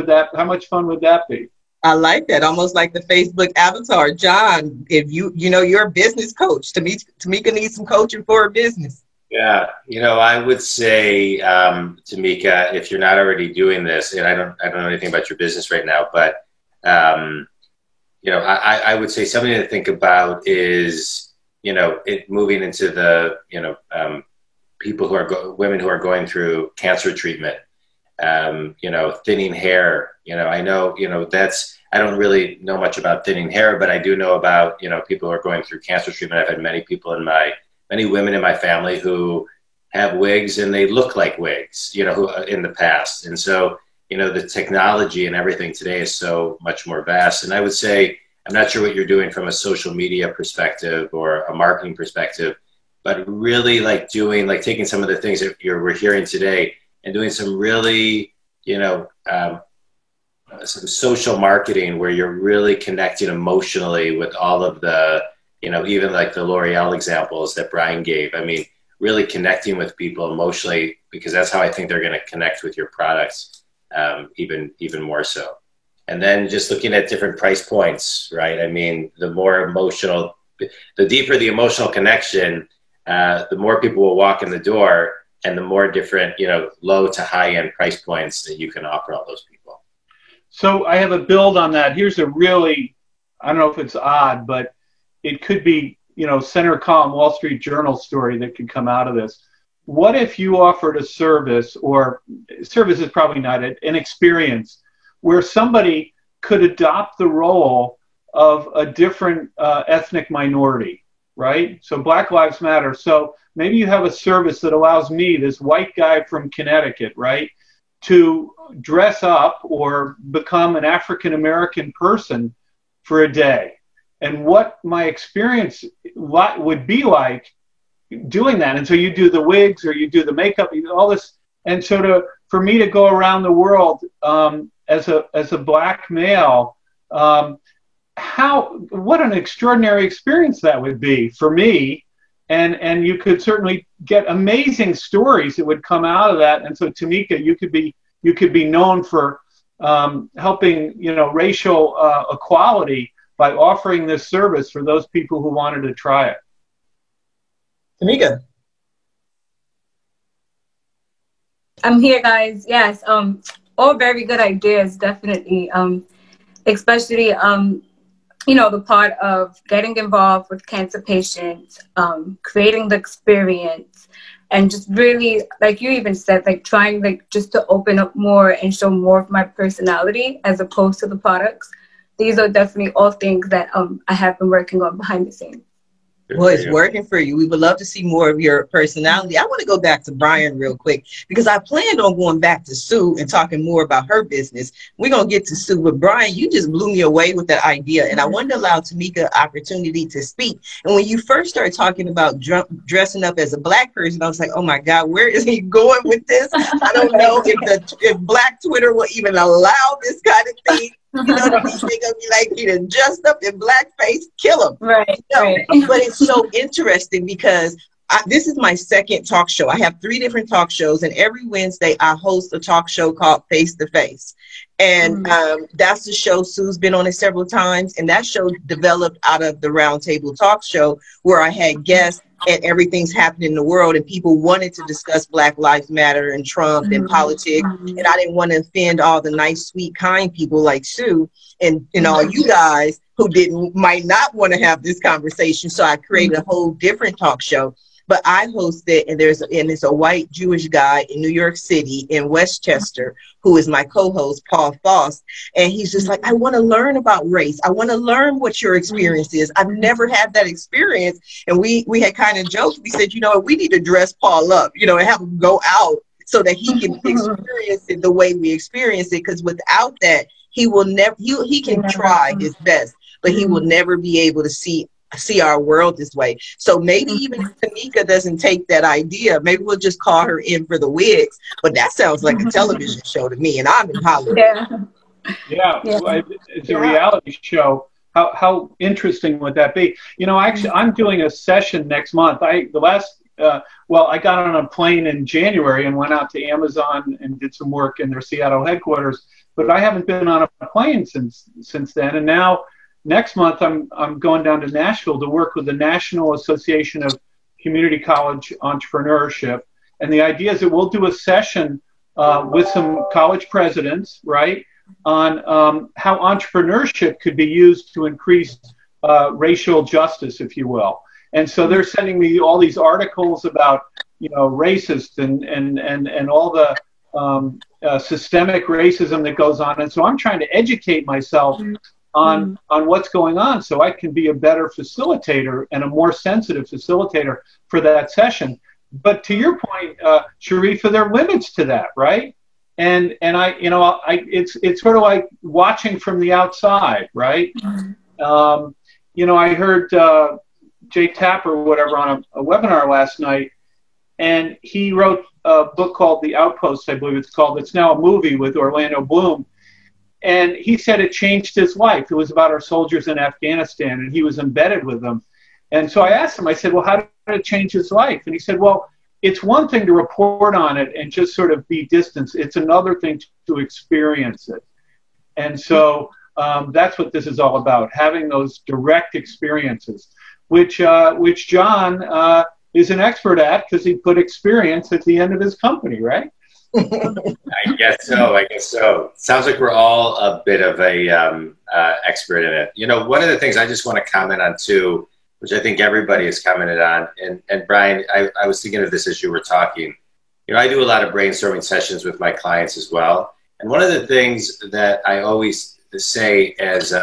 fun would that be? I like that. Almost like the Facebook avatar. John, if you're a business coach, Tamika needs some coaching for her business. Yeah, I would say, Tamika, if you're not already doing this, and I don't know anything about your business right now, but I would say something to think about is, it moving into the, women who are going through cancer treatment, thinning hair. I know, I don't really know much about thinning hair, but I do know about, people who are going through cancer treatment. I've had many women in my family who have wigs and they look like wigs, who in the past. And so, the technology and everything today is so much more vast. And I would say, I'm not sure what you're doing from a social media perspective or a marketing perspective, but really taking some of the things that we're hearing today and doing some really, some social marketing where you're really connecting emotionally with all of the, even like the L'Oreal examples that Bryan gave. I mean, really connecting with people emotionally, because that's how I think they're going to connect with your products, even more so. And then just looking at different price points, right? I mean, the deeper the emotional connection, the more people will walk in the door, and the more different, low to high end price points that you can offer all those people. So I have a build on that. Here's a really, I don't know if it's odd, but it could be, center column Wall Street Journal story that could come out of this. what if you offered a service, or service is probably not it, an experience where somebody could adopt the role of a different ethnic minority, right? So Black Lives Matter. So maybe you have a service that allows me, this white guy from Connecticut, right, to dress up or become an African-American person for a day. And what my experience would be like doing that. And so you do the wigs, or you do the makeup, you do all this. And so for me to go around the world as a Black male, what an extraordinary experience that would be for me. And you could certainly get amazing stories that would come out of that. And so Tamika, you could be known for helping, racial equality by offering this service for those people who wanted to try it. Tamika. I'm here, guys. Yes, all very good ideas, definitely. Especially, the part of getting involved with cancer patients, creating the experience, and just really, like you even said, like trying just to open up more and show more of my personality as opposed to the products. These are definitely all things that I have been working on behind the scenes. Well, it's working for you. We would love to see more of your personality. I want to go back to Bryan real quick, because I planned on going back to Sue and talking more about her business. We're going to get to Sue, but Bryan, you just blew me away with that idea. And I wanted to allow Tamika opportunity to speak. And when you first started talking about dressing up as a Black person, I was like, oh my God, where is he going with this? I don't know if Black Twitter will even allow this kind of thing. You know what I mean? They're gonna be like, you know, dressed up in blackface, kill him. Right, right. But it's so interesting because this is my second talk show. I have 3 different talk shows, and every Wednesday I host a talk show called Face to Face. And that's the show Sue's been on it several times. And that show developed out of the Roundtable Talk Show, where I had guests and everything's happening in the world, and people wanted to discuss Black Lives Matter and Trump and politics. And I didn't want to offend all the nice, sweet, kind people like Sue and all you guys who might not want to have this conversation. So I created a whole different talk show. But I host it, and it's a white Jewish guy in New York City in Westchester who is my co-host, Paul Faust. And he's just like, I want to learn about race. I want to learn what your experience is. I've never had that experience. And we had kind of joked. We said, we need to dress Paul up, and have him go out so that he can experience it the way we experience it. Because without that, he will never. He can try his best, but he will never be able to see our world this way. So maybe even if Tamika doesn't take that idea, maybe we'll just call her in for the wigs. But that sounds like a television show to me, and I'm in Hollywood. Yeah. It's a reality show. How interesting would that be? Actually, I'm doing a session next month. I got on a plane in January and went out to Amazon and did some work in their Seattle headquarters, but I haven't been on a plane since then. And now next month, I'm going down to Nashville to work with the National Association of Community College Entrepreneurship. And the idea is that we'll do a session with some college presidents, right, on how entrepreneurship could be used to increase racial justice, if you will. And so they're sending me all these articles about, racist and all the systemic racism that goes on. And so I'm trying to educate myself on what's going on so I can be a better facilitator and a more sensitive facilitator for that session. But to your point, Sharifa, there are limits to that, right? And it's sort of like watching from the outside, right? I heard Jay Tapper, whatever, on a webinar last night, and he wrote a book called The Outpost, I believe it's called. It's now a movie with Orlando Bloom. And he said it changed his life. It was about our soldiers in Afghanistan, and he was embedded with them. And so I asked him, I said, well, how did it change his life? And he said, well, it's one thing to report on it and just sort of be distant. It's another thing to experience it. And so that's what this is all about, having those direct experiences, which John is an expert at because he put experience at the end of his company, right? I guess so. Sounds like we're all a bit of a expert in it. One of the things I just want to comment on too which I think everybody has commented on. And Bryan, I was thinking of this as you were talking. You know, I do a lot of brainstorming sessions with my clients as well. And one of the things that I always say as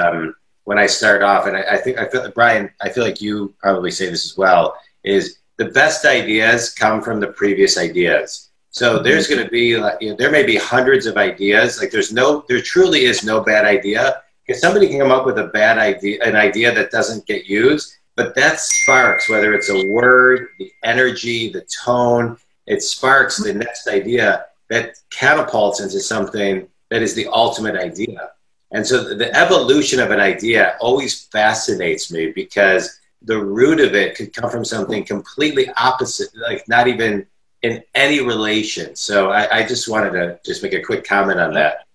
when I start off, and I feel, Bryan, I feel like you probably say this as well, is the best ideas come from the previous ideas. So there's going to be, like, you know, there may be hundreds of ideas. Like there truly is no bad idea, because somebody can come up with a bad idea, an idea that doesn't get used, but that sparks, whether it's a word, the energy, the tone, it sparks the next idea that catapults into something that is the ultimate idea. And so the evolution of an idea always fascinates me, because the root of it could come from something completely opposite, like not even in any relation. So I just wanted to just make a quick comment on that.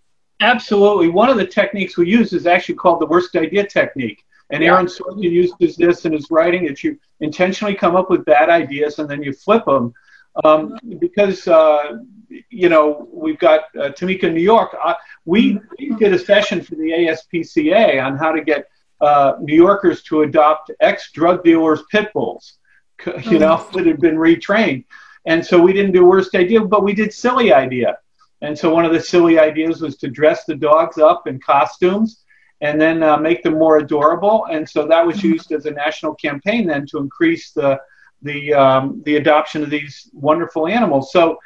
Absolutely. One of the techniques we use is actually called the worst idea technique. And Aaron Sorkin uses this in his writing, that you intentionally come up with bad ideas and then you flip them. Because, you know, we've got Tamika in New York. We did a session for the ASPCA on how to get New Yorkers to adopt ex-drug dealers' pit bulls, you know, that had been retrained. And so we didn't do worst idea, but we did silly idea. And so one of the silly ideas was to dress the dogs up in costumes and then make them more adorable. And so that was used as a national campaign then to increase the adoption of these wonderful animals. So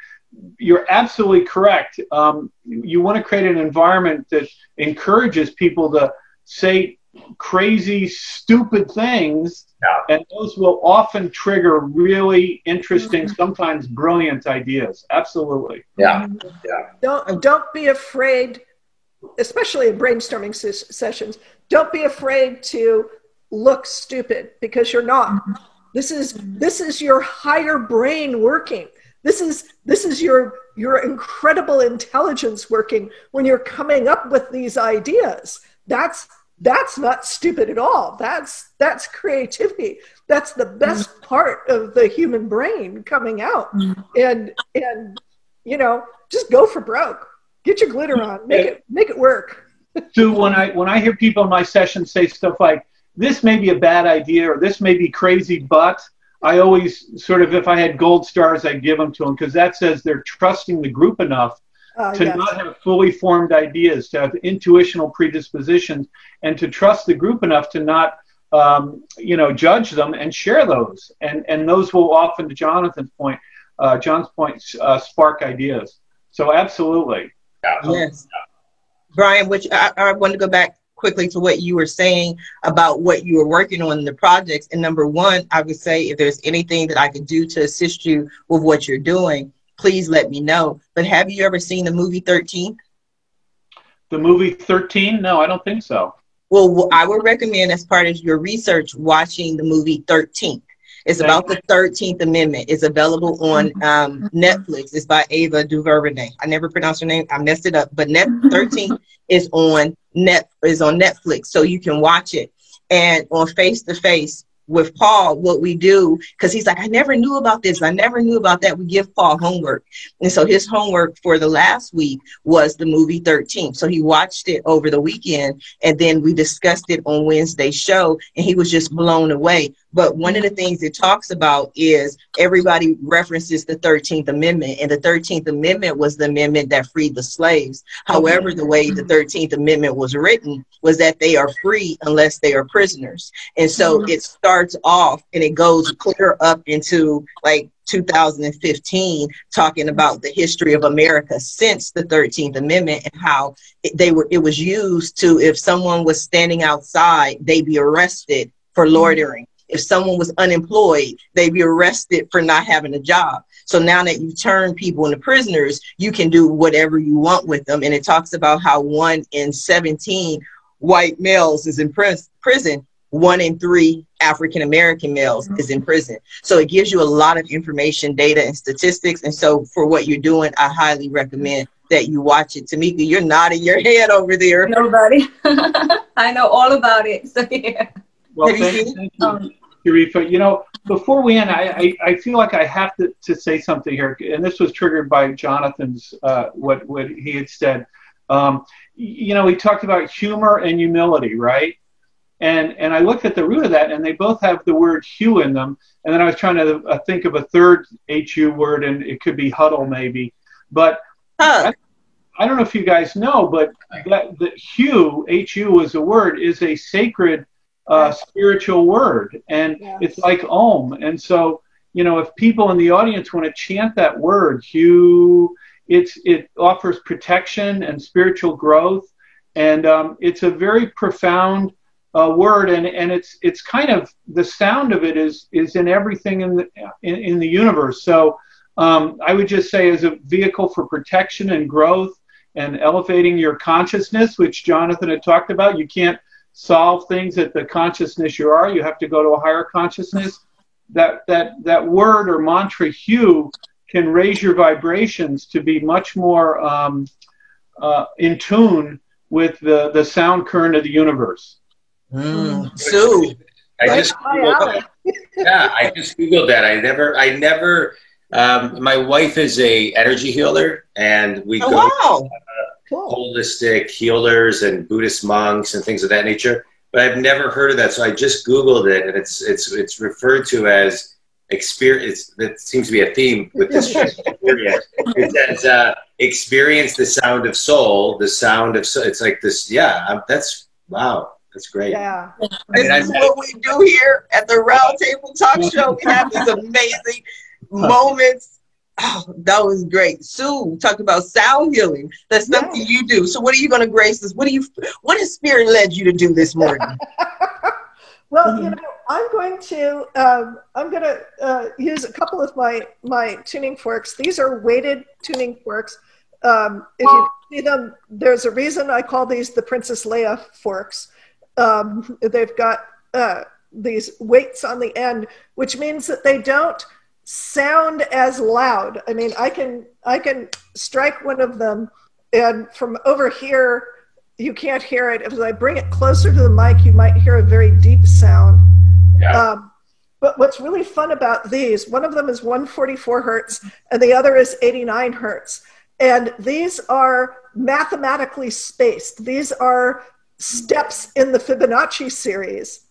you're absolutely correct. You want to create an environment that encourages people to say crazy, stupid things, and those will often trigger really interesting, sometimes brilliant ideas. Absolutely. Yeah. Don't be afraid, especially in brainstorming sessions. Don't be afraid to look stupid, because you're not. This is your higher brain working. This is your incredible intelligence working when you're coming up with these ideas. That's not stupid at all. That's creativity. That's the best part of the human brain coming out. And you know, just go for broke. Get your glitter on. Make it work. So when I hear people in my sessions say stuff like, this may be a bad idea, or this may be crazy, but I always sort of, if I had gold stars, I'd give them to them, because that says they're trusting the group enough to not have fully formed ideas, to have intuitional predispositions, and to trust the group enough to not, you know, judge them and share those. And those will often, to John's point, spark ideas. So absolutely. Yes. Bryan, which I want to go back quickly to what you were saying about what you were working on in the projects. And number one, I would say, if there's anything that I could do to assist you with what you're doing, please let me know. But have you ever seen the movie 13? The movie 13? No, I don't think so. Well, I would recommend, as part of your research, watching the movie 13th. It's about the 13th Amendment. It's available on Netflix. It's by Ava DuVernay. I never pronounced her name. I messed it up. But 13th is on Netflix, so you can watch it. And on Face to Face with Paul, what we do, because he's like, I never knew about this, I never knew about that. We give Paul homework. And so his homework for the last week was the movie 13. So he watched it over the weekend, and then we discussed it on Wednesday's show, and he was just blown away. But one of the things it talks about is everybody references the 13th Amendment, and the 13th Amendment was the amendment that freed the slaves. However, the way the 13th Amendment was written was that they are free unless they are prisoners. And so it starts off and it goes clear up into like 2015, talking about the history of America since the 13th Amendment, and how it was used to, if someone was standing outside, they'd be arrested for loitering. If someone was unemployed, they'd be arrested for not having a job. So now that you've turned people into prisoners, you can do whatever you want with them. And it talks about how 1 in 17 white males is in prison. 1 in 3 African-American males is in prison. So it gives you a lot of information, data, and statistics. And so for what you're doing, I highly recommend that you watch it. Tamika, you're nodding your head over there. Nobody. I know all about it. So yeah. Well, thank you, Sharifa. You know, before we end, I feel like I have to say something here, and this was triggered by Jonathan's, what he had said. You know, he talked about humor and humility, right? And I looked at the root of that, and they both have the word hue in them. And then I was trying to think of a third HU word, and it could be huddle maybe. But I don't know if you guys know, but the hue, HU as a word, is a sacred spiritual word. And it's like Om. And so, you know, if people in the audience want to chant that word, hue, it offers protection and spiritual growth. And it's a very profound word, and it's kind of, the sound of it is in everything in the universe. So I would just say, as a vehicle for protection and growth and elevating your consciousness, which Jonathan had talked about, you can't solve things at the consciousness you are. You have to go to a higher consciousness. That word or mantra hue can raise your vibrations to be much more in tune with the sound current of the universe. Sue, I just Googled that. I just Googled that. I never. My wife is a energy healer, and we go to holistic healers and Buddhist monks and things of that nature. But I've never heard of that, so I just Googled it, and it's referred to as experience. That seems to be a theme with this experience. It says experience the sound of soul, the sound of soul. It's like this. Yeah, that's wow. That's great. Yeah. This is what we do here at the Round Table Talk Show. We have these amazing moments. Oh, that was great. Sue talked about sound healing. That's something you do. So what are you going to grace us? What has Spirit led you to do this morning? Well, you know, I'm going to use a couple of my tuning forks. These are weighted tuning forks. If you see them, there's a reason I call these the Princess Leia forks. They've got these weights on the end, which means that they don't sound as loud. I mean, I can strike one of them, and from over here, you can't hear it. If I bring it closer to the mic, you might hear a very deep sound. Yeah. But what's really fun about these, one of them is 144 hertz, and the other is 89 hertz. And these are mathematically spaced. These are steps in the Fibonacci series.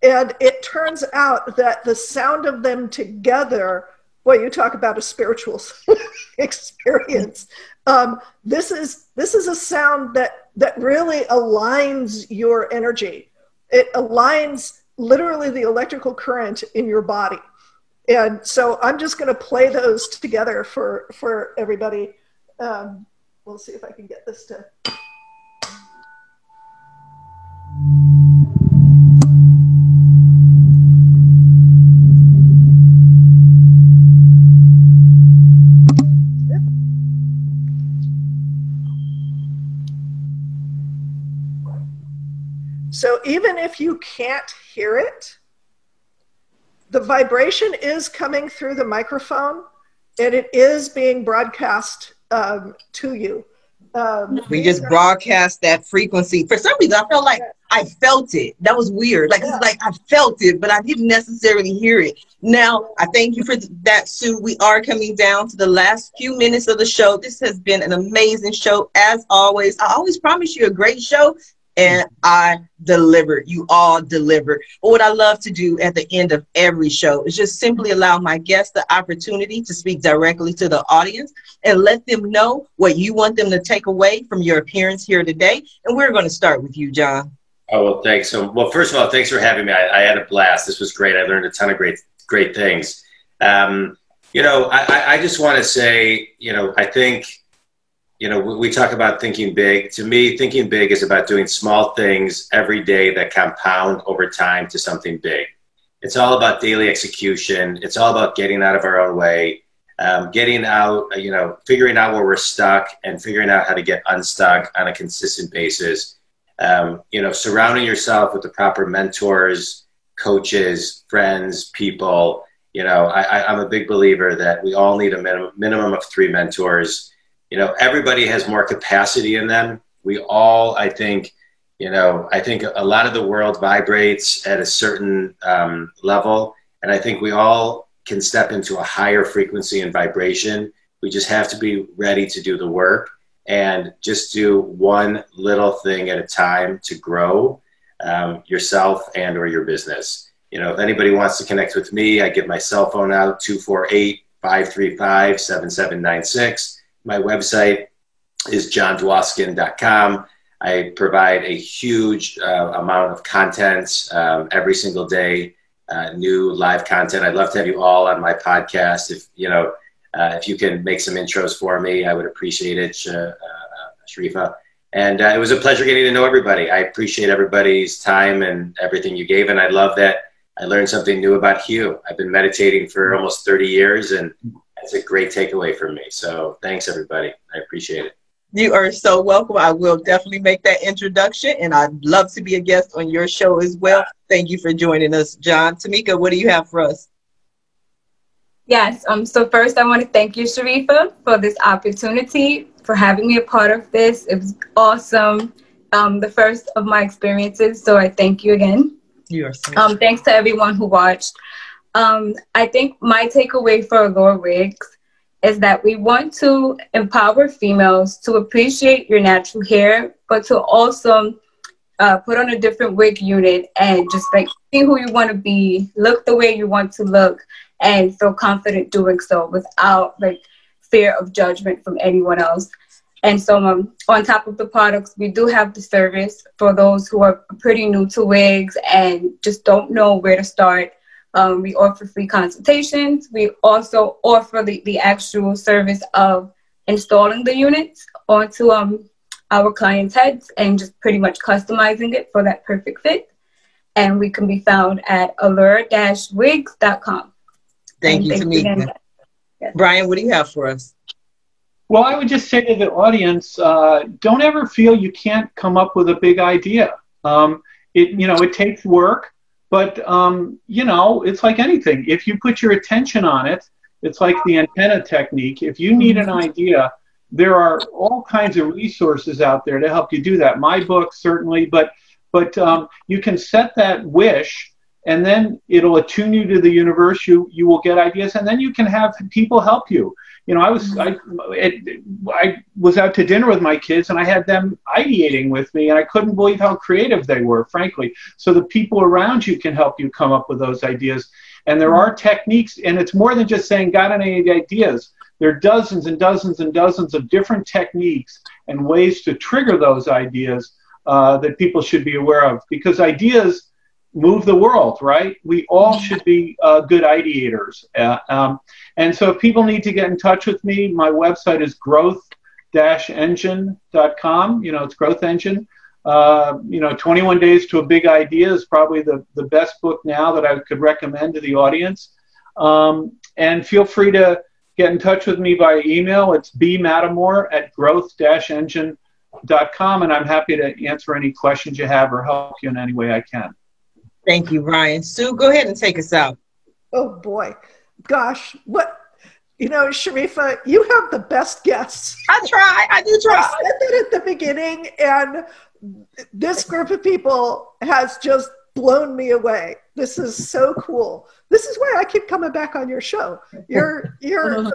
And it turns out that the sound of them together, boy, you talk about a spiritual experience. This is a sound that really aligns your energy. It aligns literally the electrical current in your body. And so I'm just going to play those together for everybody. We'll see if I can get this to... So even if you can't hear it, the vibration is coming through the microphone, and it is being broadcast to you. We just broadcast that frequency. For some reason, I felt like I felt it. That was weird. Like, it's like I felt it, but I didn't necessarily hear it. Now, I thank you for that, Sue. We are coming down to the last few minutes of the show. This has been an amazing show, as always. I always promise you a great show, and I deliver. You all deliver. But what I love to do at the end of every show is just simply allow my guests the opportunity to speak directly to the audience and let them know what you want them to take away from your appearance here today. And we're going to start with you, John. Oh, well, thanks. So, well, first of all, thanks for having me. I had a blast. This was great. I learned a ton of great things. You know, I just want to say, you know, I think, you know, we talk about thinking big. To me, thinking big is about doing small things every day that compound over time to something big. It's all about daily execution. It's all about getting out of our own way, getting out, you know, figuring out where we're stuck and figuring out how to get unstuck on a consistent basis. You know, surrounding yourself with the proper mentors, coaches, friends, people. You know, I'm a big believer that we all need a minimum of 3 mentors. You know, everybody has more capacity in them. We all, I think, you know, I think a lot of the world vibrates at a certain level. And I think we all can step into a higher frequency and vibration. We just have to be ready to do the work and just do one little thing at a time to grow. yourself and or your business. You know, if anybody wants to connect with me, I give my cell phone out, 248-535-7796. My website is johndwoskin.com. I provide a huge amount of content every single day, new live content. I'd love to have you all on my podcast. If you can make some intros for me, I would appreciate it, Sharifa. And it was a pleasure getting to know everybody. I appreciate everybody's time and everything you gave. And I love that I learned something new about Hugh. I've been meditating for almost 30 years, and it's a great takeaway for me. So thanks, everybody. I appreciate it. You are so welcome. I will definitely make that introduction, and I'd love to be a guest on your show as well. Thank you for joining us, John. Tamika, what do you have for us? Yes. So first, I want to thank you, Sharifa, for this opportunity, for having me a part of this. It was awesome. The first of my experiences. So I thank you again. You are so thanks to everyone who watched. I think my takeaway for Allure Wigs is that we want to empower females to appreciate your natural hair, but to also put on a different wig unit and just like be who you want to be, look the way you want to look, and feel confident doing so without like fear of judgment from anyone else. And so on top of the products, we do have the service for those who are pretty new to wigs and just don't know where to start. We offer free consultations. We also offer the actual service of installing the units onto our clients' heads and just pretty much customizing it for that perfect fit. And we can be found at allure-wigs.com. Thank you, Tamika. Yes. Bryan, what do you have for us? Well, I would just say to the audience, don't ever feel you can't come up with a big idea. It takes work, but, it's like anything. If you put your attention on it, it's like the antenna technique. If you need an idea, there are all kinds of resources out there to help you do that. My book, certainly, but you can set that wish, and then it'll attune you to the universe. You will get ideas, and then you can have people help you. I was out to dinner with my kids, and I had them ideating with me, and I couldn't believe how creative they were, frankly. So the people around you can help you come up with those ideas. And there are techniques, and it's more than just saying, got any ideas? There are dozens and dozens and dozens of different techniques and ways to trigger those ideas that people should be aware of, because ideas move the world, right? We all should be good ideators. And so if people need to get in touch with me, my website is growth-engine.com. It's Growth Engine. 21 Days to a Big Idea is probably the best book now that I could recommend to the audience. And feel free to get in touch with me by email. It's bmattimore@growth-engine.com, and I'm happy to answer any questions you have or help you in any way I can. Thank you, Bryan. Sue, go ahead and take us out. Oh, boy. Gosh, Sharifa, you have the best guests. I do try. I said that at the beginning, and this group of people has just blown me away. This is so cool. This is why I keep coming back on your show. You're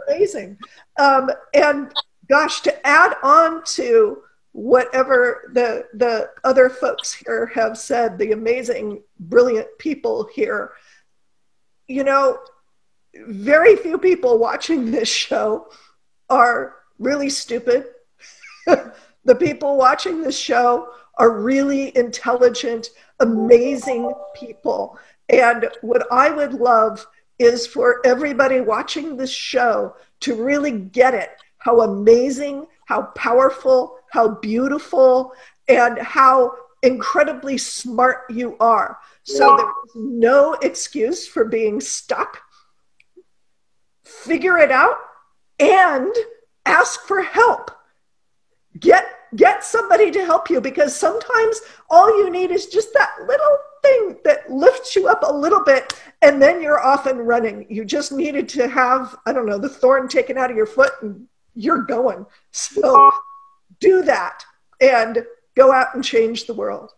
amazing. And gosh, to add on to whatever the other folks here have said, the amazing, brilliant people here, very few people watching this show are really stupid. The people watching this show are really intelligent, amazing people. And what I would love is for everybody watching this show to really get it, how amazing, how powerful, how beautiful, and how incredibly smart you are. So there's no excuse for being stuck. Figure it out and ask for help. Get somebody to help you, because sometimes all you need is just that little thing that lifts you up a little bit, and then you're off and running. You just needed to have, the thorn taken out of your foot, and you're going. So do that and go out and change the world.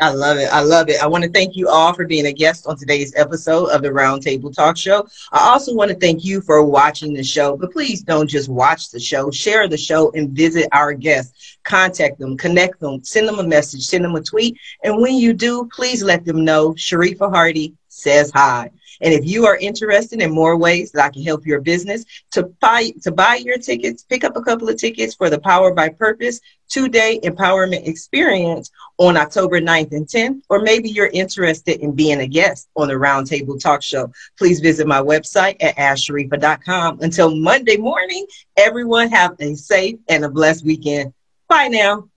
I love it. I love it. I want to thank you all for being a guest on today's episode of the Roundtable Talk Show. I also want to thank you for watching the show, but please don't just watch the show. Share the show and visit our guests. Contact them, connect them, send them a message, send them a tweet. And when you do, please let them know Sharifa Hardy says hi. And if you are interested in more ways that I can help your business, to buy your tickets, pick up a couple of tickets for the Power by Purpose 2-day empowerment experience on October 9th and 10th, or maybe you're interested in being a guest on the Roundtable Talk Show, please visit my website at ashsharifa.com. Until Monday morning, everyone have a safe and a blessed weekend. Bye now.